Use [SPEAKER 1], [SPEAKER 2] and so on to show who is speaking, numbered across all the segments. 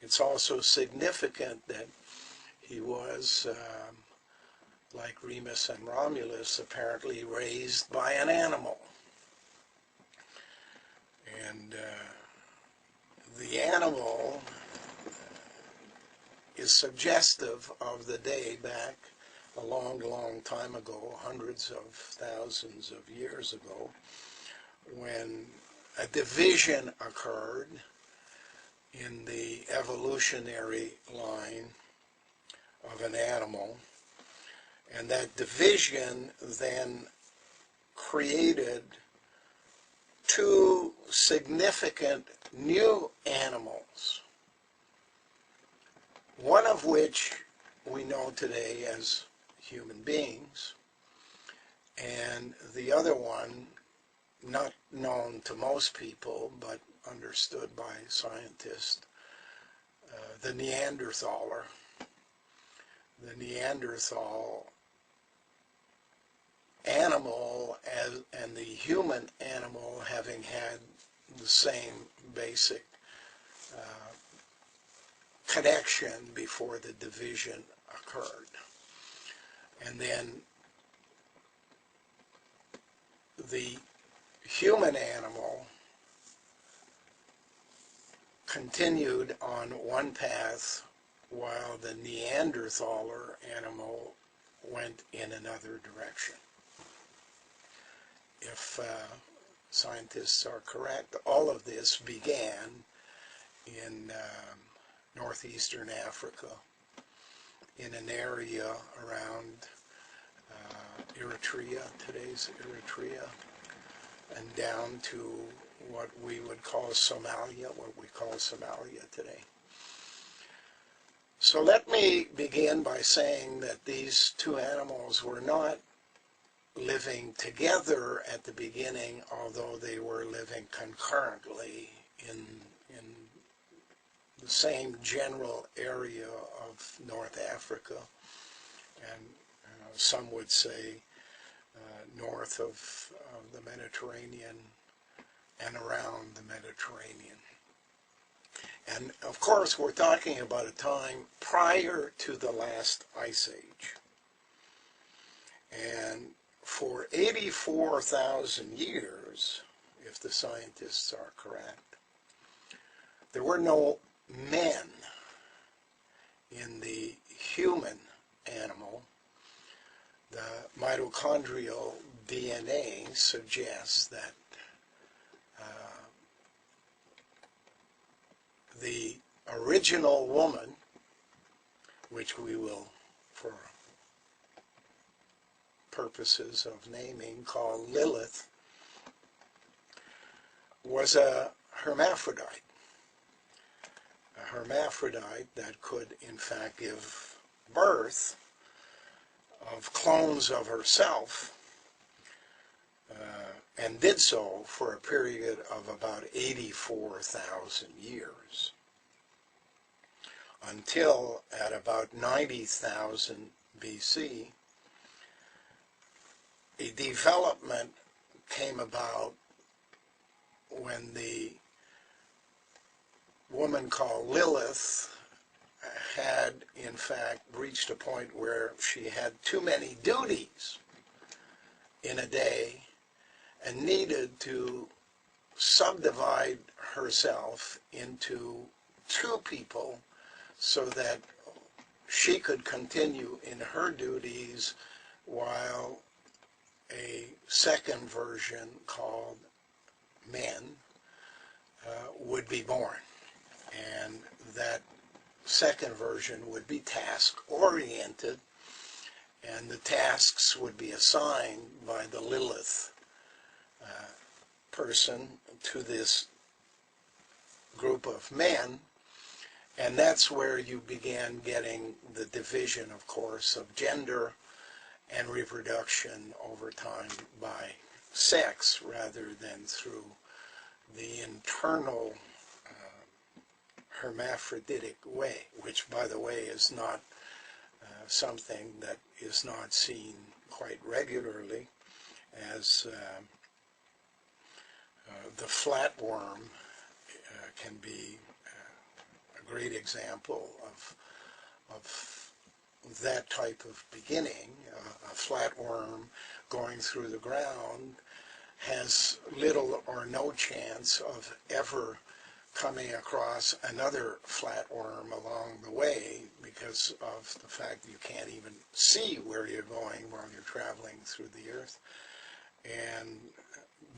[SPEAKER 1] It's also significant that he was, like Remus and Romulus, apparently raised by an animal. And the animal is suggestive of the day back a long, long time ago, hundreds of thousands of years ago, when a division occurred in the evolutionary line of an animal, and that division then created two significant new animals, one of which we know today as human beings, and the other one not known to most people but understood by scientists, the Neanderthaler. The Neanderthal animal and the human animal having had the same basic connection before the division occurred. And then the human animal continued on one path while the Neanderthaler animal went in another direction. If scientists are correct, all of this began in northeastern Africa, in an area around Eritrea, today's Eritrea, and down to what we would call Somalia, what we call Somalia today. So let me begin by saying that these two animals were not living together at the beginning, although they were living concurrently in the same general area of North Africa, and some would say north of the Mediterranean and around the Mediterranean. And of course, we're talking about a time prior to the last ice age. And for 84,000 years, if the scientists are correct, there were no men in the human animal. The mitochondrial DNA suggests that the original woman, which we will, for purposes of naming, call Lilith, was a hermaphrodite. A hermaphrodite that could, in fact, give birth of clones of herself, and did so for a period of about 84,000 years, until at about 90,000 BC, a development came about when the woman called Lilith had, in fact, reached a point where she had too many duties in a day and needed to subdivide herself into two people so that she could continue in her duties while a second version called men would be born. And that second version would be task-oriented, and the tasks would be assigned by the Lilith person to this group of men, and that's where you began getting the division, of course, of gender and reproduction over time by sex rather than through the internal hermaphroditic way, which, by the way, is not something that is not seen quite regularly, as the flatworm can be a great example of that type of beginning. A flatworm going through the ground has little or no chance of ever coming across another flatworm along the way because of the fact that you can't even see where you're going while you're traveling through the earth. And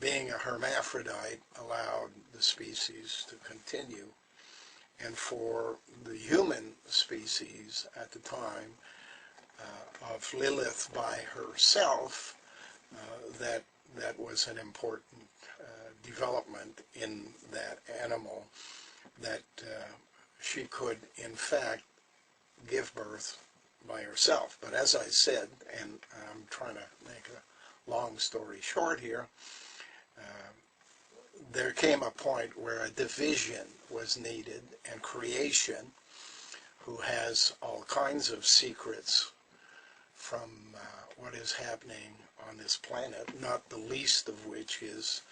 [SPEAKER 1] being a hermaphrodite allowed the species to continue. And for the human species at the time of Lilith by herself, that was an important development in that animal, that she could in fact give birth by herself. But as I said, and I'm trying to make a long story short here, there came a point where a division was needed, and creation, who has all kinds of secrets from what is happening on this planet, not the least of which is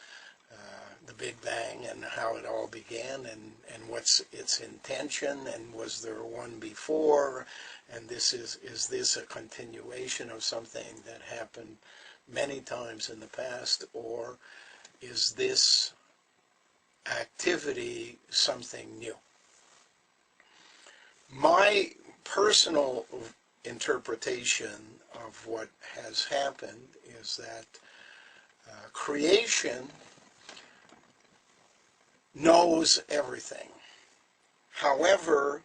[SPEAKER 1] the Big Bang and how it all began, and what's its intention, and was there one before, and is this a continuation of something that happened many times in the past, or is this activity something new? My personal interpretation of what has happened is that creation knows everything. However,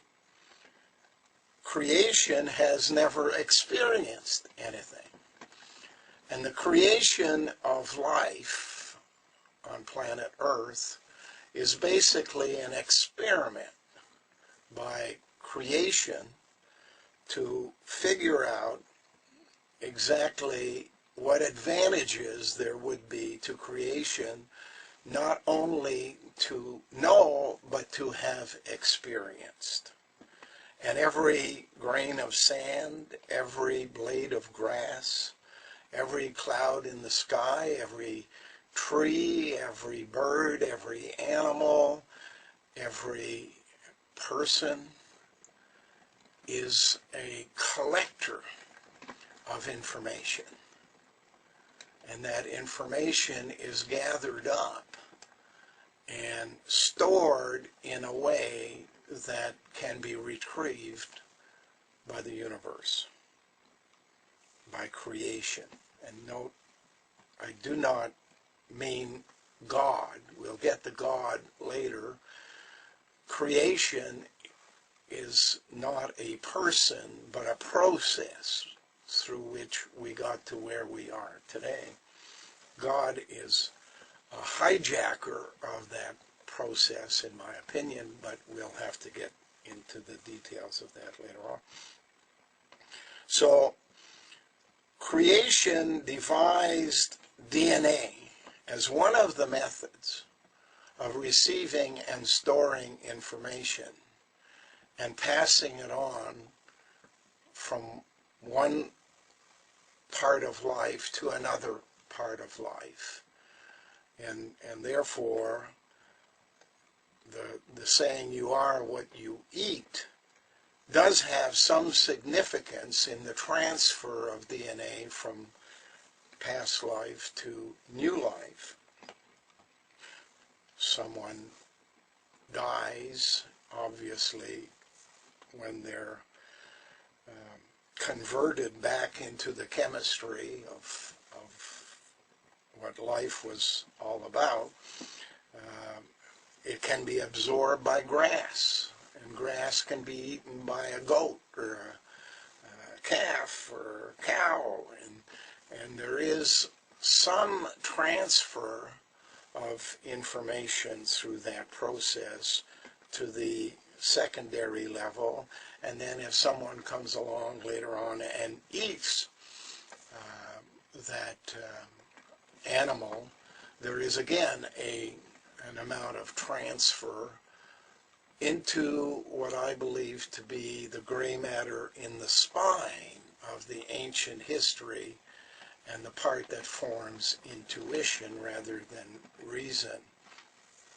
[SPEAKER 1] creation has never experienced anything. And the creation of life on planet Earth is basically an experiment by creation to figure out exactly what advantages there would be to creation, not only to know, but to have experienced. And every grain of sand, every blade of grass, every cloud in the sky, every tree, every bird, every animal, every person is a collector of information. And that information is gathered up and stored in a way that can be retrieved by the universe, by creation. And note, I do not mean God. We'll get to God later. Creation is not a person, but a process through which we got to where we are today. God is a hijacker of that process, in my opinion, but we'll have to get into the details of that later on. So, creation devised DNA as one of the methods of receiving and storing information and passing it on from one part of life to another part of life. And therefore, the saying, you are what you eat, does have some significance in the transfer of DNA from past life to new life. Someone dies, obviously, when they're converted back into the chemistry of what life was all about. It can be absorbed by grass, and grass can be eaten by a goat or a calf or a cow, and there is some transfer of information through that process to the secondary level, and then if someone comes along later on and eats that animal, there is again an amount of transfer into what I believe to be the gray matter in the spine of the ancient history, and the part that forms intuition rather than reason.